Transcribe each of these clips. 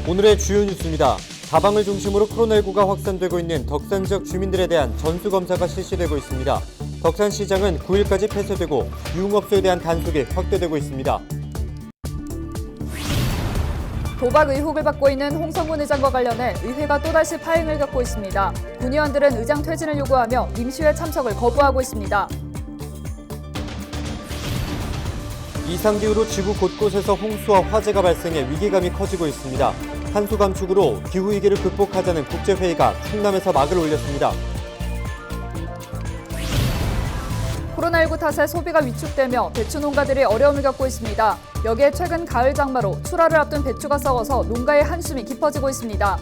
오늘의 주요 뉴스입니다. 다방을 중심으로 코로나19가 확산되고 있는 덕산 지역 주민들에 대한 전수검사가 실시되고 있습니다. 덕산시장은 9일까지 폐쇄되고 유흥업소에 대한 단속이 확대되고 있습니다. 도박 의혹을 받고 있는 홍성군 의장과 관련해 의회가 또다시 파행을 겪고 있습니다. 군의원들은 의장 퇴진을 요구하며 임시회 참석을 거부하고 있습니다. 이상기후로 지구 곳곳에서 홍수와 화재가 발생해 위기감이 커지고 있습니다. 탄소 감축으로 기후위기를 극복하자는 국제회의가 충남에서 막을 올렸습니다. 코로나19 탓에 소비가 위축되며 배추 농가들이 어려움을 겪고 있습니다. 여기에 최근 가을 장마로 출하를 앞둔 배추가 썩어서 농가의 한숨이 깊어지고 있습니다.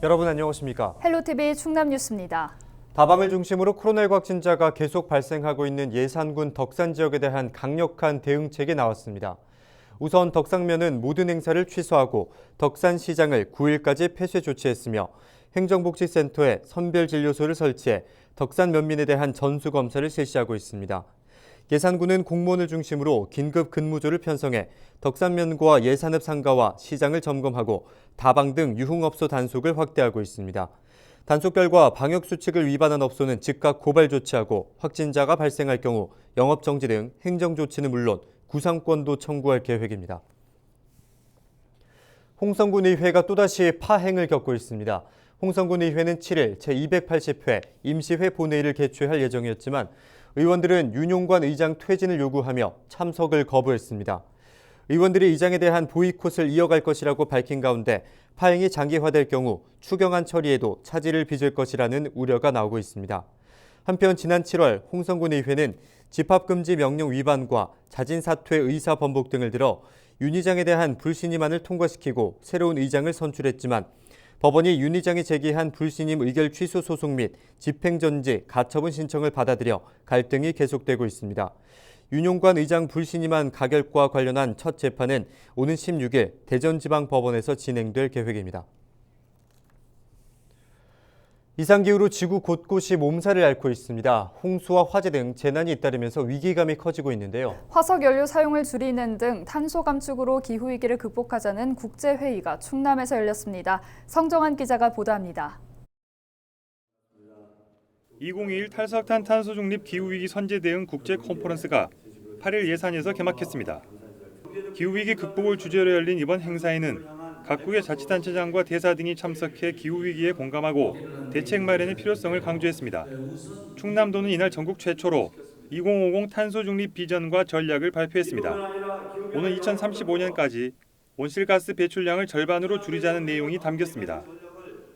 여러분 안녕하십니까? 헬로티비 충남 뉴스입니다. 다방을 중심으로 코로나19 확진자가 계속 발생하고 있는 예산군 덕산 지역에 대한 강력한 대응책이 나왔습니다. 우선 덕산면은 모든 행사를 취소하고 덕산시장을 9일까지 폐쇄 조치했으며 행정복지센터에 선별진료소를 설치해 덕산 면민에 대한 전수검사를 실시하고 있습니다. 예산군은 공무원을 중심으로 긴급 근무조를 편성해 덕산면과 예산읍 상가와 시장을 점검하고 다방 등 유흥업소 단속을 확대하고 있습니다. 단속 결과 방역수칙을 위반한 업소는 즉각 고발 조치하고 확진자가 발생할 경우 영업정지 등 행정조치는 물론 구상권도 청구할 계획입니다. 홍성군 의회가 또다시 파행을 겪고 있습니다. 홍성군 의회는 7일 제280회 임시회 본회의를 개최할 예정이었지만 의원들은 윤용관 의장 퇴진을 요구하며 참석을 거부했습니다. 의원들이 의장에 대한 보이콧을 이어갈 것이라고 밝힌 가운데 파행이 장기화될 경우 추경안 처리에도 차질을 빚을 것이라는 우려가 나오고 있습니다. 한편 지난 7월 홍성군 의회는 집합금지 명령 위반과 자진사퇴 의사 번복 등을 들어 윤 의장에 대한 불신임안을 통과시키고 새로운 의장을 선출했지만 법원이 윤 의장이 제기한 불신임 의결 취소 소송 및 집행정지, 가처분 신청을 받아들여 갈등이 계속되고 있습니다. 윤용관 의장 불신임안 가결과 관련한 첫 재판은 오는 16일 대전지방법원에서 진행될 계획입니다. 이상기후로 지구 곳곳이 몸살을 앓고 있습니다. 홍수와 화재 등 재난이 잇따르면서 위기감이 커지고 있는데요. 화석연료 사용을 줄이는 등 탄소 감축으로 기후위기를 극복하자는 국제회의가 충남에서 열렸습니다. 성정환 기자가 보도합니다. 2021 탈석탄 탄소 중립 기후위기 선제 대응 국제 컨퍼런스가 8일 예산에서 개막했습니다. 기후위기 극복을 주제로 열린 이번 행사에는 각국의 자치단체장과 대사 등이 참석해 기후위기에 공감하고 대책 마련의 필요성을 강조했습니다. 충남도는 이날 전국 최초로 2050 탄소 중립 비전과 전략을 발표했습니다. 오는 2035년까지 온실가스 배출량을 절반으로 줄이자는 내용이 담겼습니다.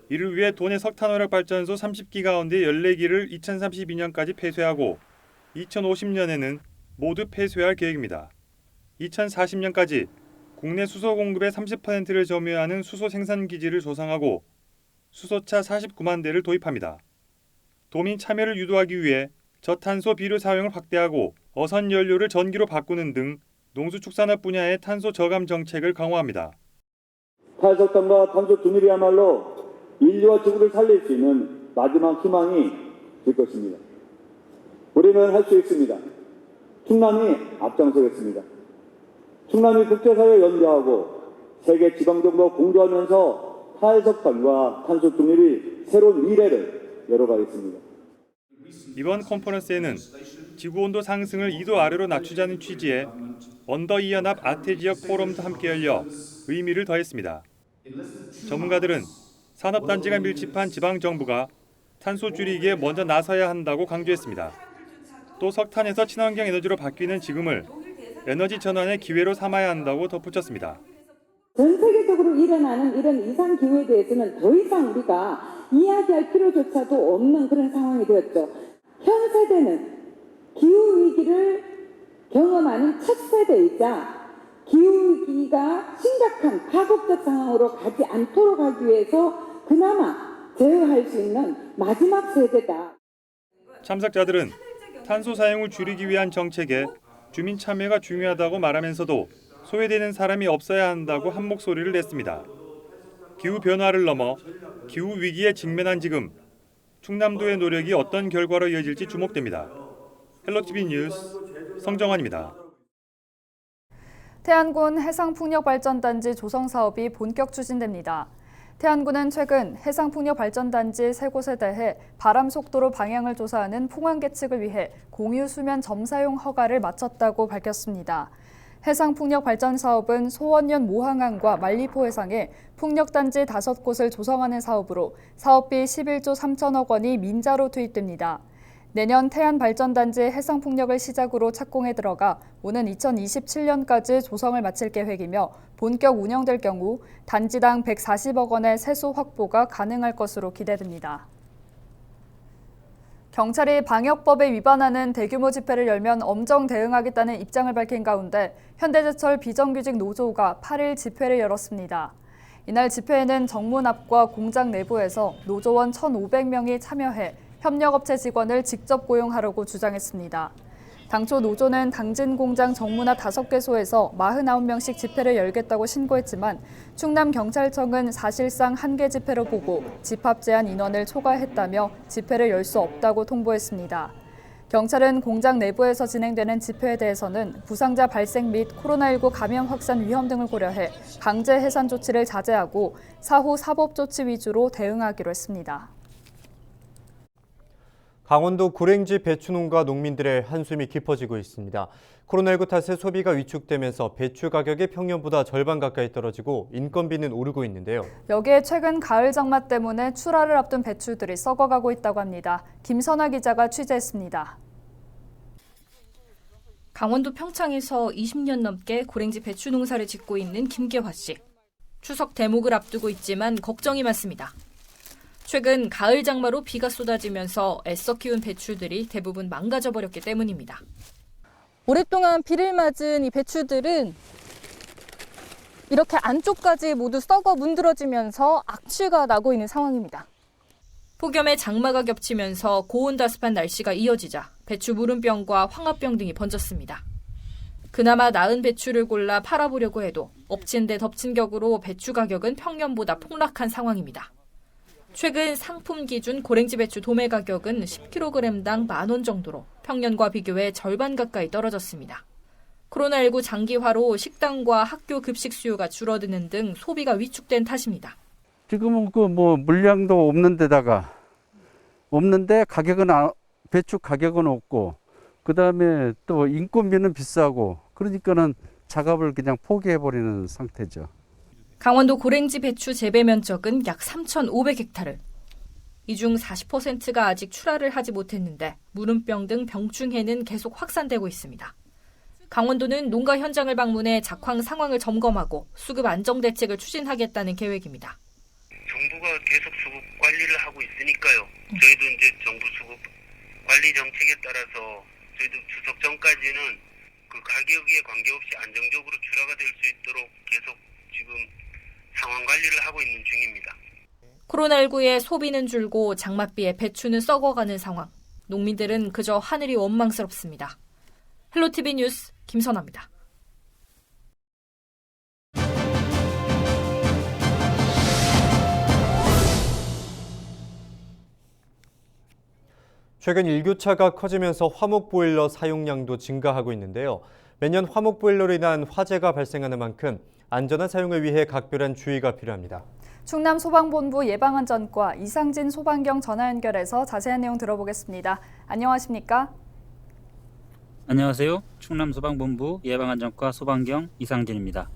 이를 위해 도내 석탄화력 발전소 30기 가운데 14기를 2032년까지 폐쇄하고 2050년에는 모두 폐쇄할 계획입니다. 2040년까지 국내 수소 공급의 30%를 점유하는 수소 생산 기지를 조성하고 수소차 49만 대를 도입합니다. 도민 참여를 유도하기 위해 저탄소 비료 사용을 확대하고 어선 연료를 전기로 바꾸는 등 농수축산업 분야의 탄소 저감 정책을 강화합니다. 탈석탄과 탄소 중립이야말로 인류와 지구를 살릴 수 있는 마지막 희망이 될 것입니다. 우리는 할 수 있습니다. 충남이 앞장서겠습니다. 충남이 국제사회에 연대하고 세계 지방정부와 공조하면서 탈석탄과 탄소 중립이 새로운 미래를 열어가겠습니다. 이번 컨퍼런스에는 지구온도 상승을 2도 아래로 낮추자는 취지의 언더2연합 아태지역 포럼도 함께 열려 의미를 더했습니다. 전문가들은 산업단지가 밀집한 지방정부가 탄소 줄이기에 먼저 나서야 한다고 강조했습니다. 또 석탄에서 친환경 에너지로 바뀌는 지금을 에너지 전환의 기회로 삼아야 한다고 덧붙였습니다. 전 세계적으로 일어나는 이런 이상기후에 대해서는 더 이상 우리가 이야기할 필요조차도 없는 그런 상황이 되었죠. 현 세대는 기후위기를 경험하는 첫 세대이자 기후위기가 심각한 파국적 상황으로 가지 않도록 하기 위해서 그나마 제어할 수 있는 마지막 세대다. 참석자들은 탄소 사용을 줄이기 위한 정책에 주민 참여가 중요하다고 말하면서도 소외되는 사람이 없어야 한다고 한 목소리를 냈습니다. 기후 변화를 넘어 기후 위기에 직면한 지금 충남도의 노력이 어떤 결과로 이어질지 주목됩니다. 헬로티비 뉴스 성정환입니다. 태안군 해상풍력발전단지 조성 사업이 본격 추진됩니다. 태안군은 최근 해상풍력발전단지 3곳에 대해 바람 속도로 방향을 조사하는 풍황 계측을 위해 공유 수면 점사용 허가를 마쳤다고 밝혔습니다. 해상풍력 발전 사업은 소원연 모항항과 만리포 해상에 풍력단지 5곳을 조성하는 사업으로 사업비 11조 3천억 원이 민자로 투입됩니다. 내년 태안발전단지 해상풍력을 시작으로 착공에 들어가 오는 2027년까지 조성을 마칠 계획이며 본격 운영될 경우 단지당 140억 원의 세수 확보가 가능할 것으로 기대됩니다. 경찰이 방역법에 위반하는 대규모 집회를 열면 엄정 대응하겠다는 입장을 밝힌 가운데 현대제철 비정규직 노조가 8일 집회를 열었습니다. 이날 집회에는 정문 앞과 공장 내부에서 노조원 1,500명이 참여해 협력업체 직원을 직접 고용하려고 주장했습니다. 당초 노조는 당진 공장 정문 앞 5개소에서 49명씩 집회를 열겠다고 신고했지만 충남경찰청은 사실상 한계 집회로 보고 집합 제한 인원을 초과했다며 집회를 열 수 없다고 통보했습니다. 경찰은 공장 내부에서 진행되는 집회에 대해서는 부상자 발생 및 코로나19 감염 확산 위험 등을 고려해 강제 해산 조치를 자제하고 사후 사법 조치 위주로 대응하기로 했습니다. 강원도 고랭지 배추 농가 농민들의 한숨이 깊어지고 있습니다. 코로나19 탓에 소비가 위축되면서 배추 가격이 평년보다 절반 가까이 떨어지고 인건비는 오르고 있는데요. 여기에 최근 가을 장마 때문에 출하를 앞둔 배추들이 썩어가고 있다고 합니다. 김선아 기자가 취재했습니다. 강원도 평창에서 20년 넘게 고랭지 배추 농사를 짓고 있는 김계화 씨. 추석 대목을 앞두고 있지만 걱정이 많습니다. 최근 가을 장마로 비가 쏟아지면서 애써 키운 배추들이 대부분 망가져버렸기 때문입니다. 오랫동안 비를 맞은 이 배추들은 이렇게 안쪽까지 모두 썩어 문드러지면서 악취가 나고 있는 상황입니다. 폭염에 장마가 겹치면서 고온다습한 날씨가 이어지자 배추 무름병과 황화병 등이 번졌습니다. 그나마 나은 배추를 골라 팔아보려고 해도 엎친 데 덮친 격으로 배추 가격은 평년보다 폭락한 상황입니다. 최근 상품 기준 고랭지 배추 도매 가격은 10kg당 10,000원 정도로 평년과 비교해 절반 가까이 떨어졌습니다. 코로나19 장기화로 식당과 학교 급식 수요가 줄어드는 등 소비가 위축된 탓입니다. 지금은 물량도 없는데 가격은 배추 가격은 없고 그다음에 또 인건비는 비싸고 그러니까는 작업을 그냥 포기해 버리는 상태죠. 강원도 고랭지 배추 재배 면적은 약 3,500헥타르. 이 중 40%가 아직 출하를 하지 못했는데 무름병 등 병충해는 계속 확산되고 있습니다. 강원도는 농가 현장을 방문해 작황 상황을 점검하고 수급 안정 대책을 추진하겠다는 계획입니다. 정부가 계속 수급 관리를 하고 있으니까요. 저희도 이제 정부 수급 관리 정책에 따라서 저희도 추석 전까지는 그 가격에 관계없이 안정적으로 출하가 될 수 있도록 계속 지금 상황 관리를 하고 있는 중입니다. 코로나19에 소비는 줄고 장맛비에 배추는 썩어가는 상황. 농민들은 그저 하늘이 원망스럽습니다. 헬로티비 뉴스 김선아입니다. 최근 일교차가 커지면서 화목보일러 사용량도 증가하고 있는데요. 매년 화목보일러로 인한 화재가 발생하는 만큼 안전한 사용을 위해 각별한 주의가 필요합니다. 충남소방본부 예방안전과 이상진 소방경 전화 연결해서 자세한 내용 들어보겠습니다. 안녕하십니까? 안녕하세요. 충남소방본부 예방안전과 소방경 이상진입니다.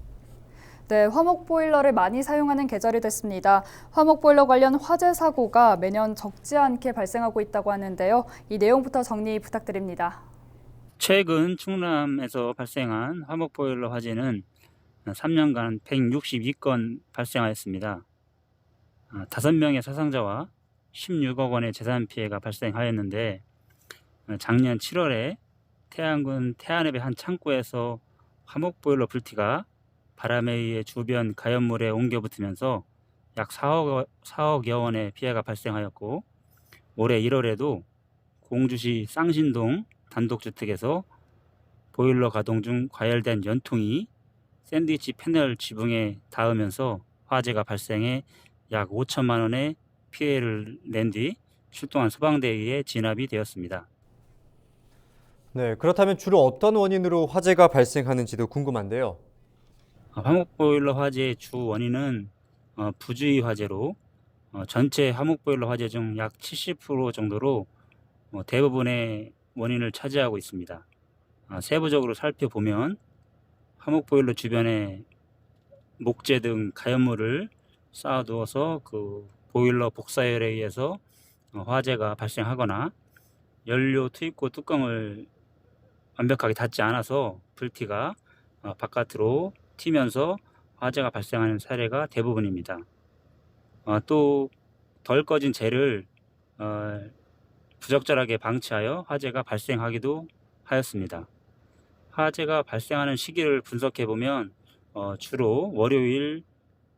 네, 화목보일러를 많이 사용하는 계절이 됐습니다. 화목보일러 관련 화재 사고가 매년 적지 않게 발생하고 있다고 하는데요. 이 내용부터 정리 부탁드립니다. 최근 충남에서 발생한 화목보일러 화재는 3년간 162건 발생하였습니다. 5명의 사상자와 16억 원의 재산 피해가 발생하였는데 작년 7월에 태안군 태안읍의 한 창고에서 화목보일러 불티가 바람에 의해 주변 가연물에 옮겨 붙으면서 약 4억여 원의 피해가 발생하였고 올해 1월에도 공주시 쌍신동 단독주택에서 보일러 가동 중 과열된 연통이 샌드위치 패널 지붕에 닿으면서 화재가 발생해 약 5천만 원의 피해를 낸 뒤 출동한 소방대에 의해 진압이 되었습니다. 네, 그렇다면 주로 어떤 원인으로 화재가 발생하는지도 궁금한데요. 화목보일러 화재의 주 원인은 부주의 화재로 전체 화목보일러 화재 중 약 70% 정도로 대부분의 원인을 차지하고 있습니다. 세부적으로 살펴보면 화목보일러 주변에 목재 등 가연물을 쌓아두어서 그 보일러 복사열에 의해서 화재가 발생하거나 연료 투입구 뚜껑을 완벽하게 닫지 않아서 불티가 바깥으로 튀면서 화재가 발생하는 사례가 대부분입니다. 또 덜 꺼진 재를 부적절하게 방치하여 화재가 발생하기도 하였습니다. 화재가 발생하는 시기를 분석해 보면 주로 월요일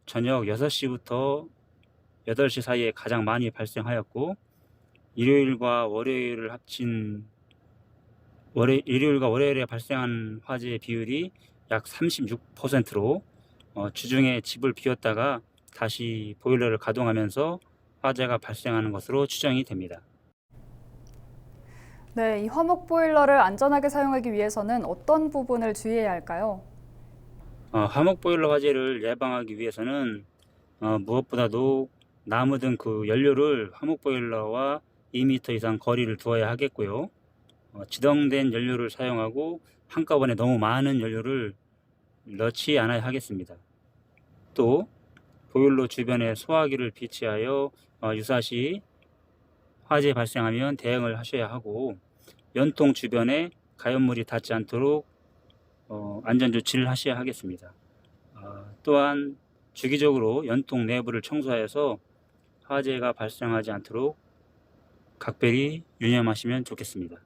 저녁 6시부터 8시 사이에 가장 많이 발생하였고, 일요일과 월요일에 발생한 화재의 비율이 약 36%로 주중에 집을 비웠다가 다시 보일러를 가동하면서 화재가 발생하는 것으로 추정이 됩니다. 네, 이 화목 보일러를 안전하게 사용하기 위해서는 어떤 부분을 주의해야 할까요? 화목 보일러 화재를 예방하기 위해서는 무엇보다도 나무 등 그 연료를 화목 보일러와 2m 이상 거리를 두어야 하겠고요. 지정된 연료를 사용하고 한꺼번에 너무 많은 연료를 넣지 않아야 하겠습니다. 또 보일러 주변에 소화기를 비치하여 유사시 화재 발생하면 대응을 하셔야 하고, 연통 주변에 가연물이 닿지 않도록 안전조치를 하셔야 하겠습니다. 또한 주기적으로 연통 내부를 청소하여서 화재가 발생하지 않도록 각별히 유념하시면 좋겠습니다.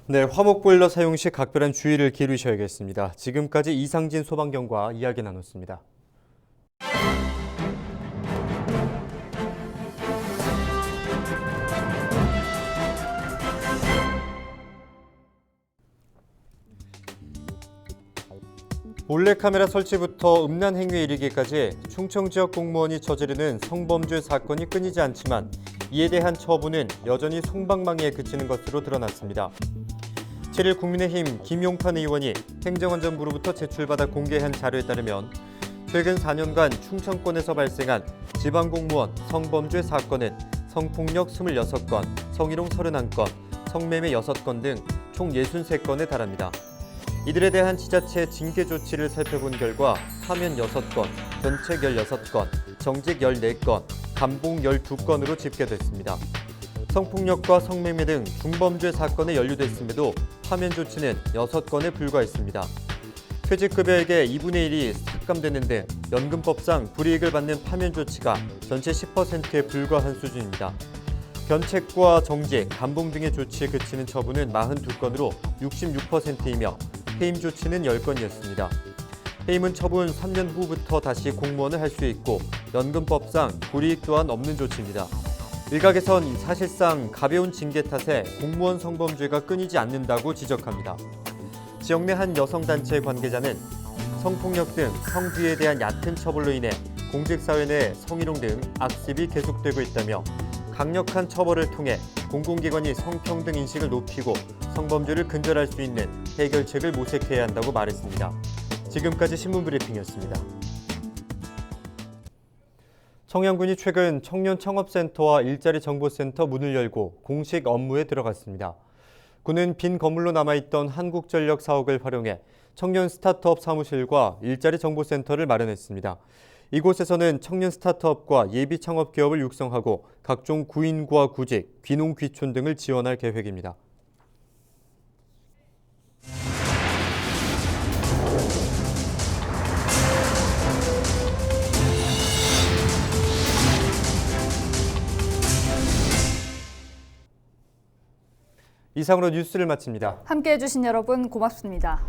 네, 화목보일러 사용 시 각별한 주의를 기울이셔야겠습니다. 지금까지 이상진 소방경과 이야기 나눴습니다. 몰래카메라 설치부터 음란 행위에 이르기까지 충청 지역 공무원이 저지르는 성범죄 사건이 끊이지 않지만 이에 대한 처분은 여전히 솜방망이에 그치는 것으로 드러났습니다. 7일 국민의힘 김용판 의원이 행정안전부로부터 제출받아 공개한 자료에 따르면 최근 4년간 충청권에서 발생한 지방공무원 성범죄 사건은 성폭력 26건, 성희롱 31건, 성매매 6건 등 총 63건에 달합니다. 이들에 대한 지자체 징계 조치를 살펴본 결과 파면 6건, 견책 16건, 정직 14건, 감봉 12건으로 집계됐습니다. 성폭력과 성매매 등 중범죄 사건에 연루됐음에도 파면 조치는 6건에 불과했습니다. 퇴직급여액의 2분의 1이 삭감되는 등 연금법상 불이익을 받는 파면 조치가 전체 10%에 불과한 수준입니다. 견책과 정직, 감봉 등의 조치에 그치는 처분은 42건으로 66%이며 해임 조치는 10건이었습니다. 해임은 처분 3년 후부터 다시 공무원을 할 수 있고 연금법상 불이익 또한 없는 조치입니다. 일각에선 사실상 가벼운 징계 탓에 공무원 성범죄가 끊이지 않는다고 지적합니다. 지역 내 한 여성단체 관계자는 성폭력 등 성비에 대한 얕은 처벌로 인해 공직사회 내 성희롱 등 악습이 계속되고 있다며 강력한 처벌을 통해 공공기관이 성평등 인식을 높이고 성범죄를 근절할 수 있는 해결책을 모색해야 한다고 말했습니다. 지금까지 신문브리핑이었습니다. 청양군이 최근 청년 창업센터와 일자리 정보센터 문을 열고 공식 업무에 들어갔습니다. 군은 빈 건물로 남아있던 한국전력 4억을 활용해 청년 스타트업 사무실과 일자리 정보센터를 마련했습니다. 이곳에서는 청년 스타트업과 예비 창업 기업을 육성하고 각종 구인과 구직, 귀농 귀촌 등을 지원할 계획입니다. 이상으로 뉴스를 마칩니다. 함께해 주신 여러분 고맙습니다.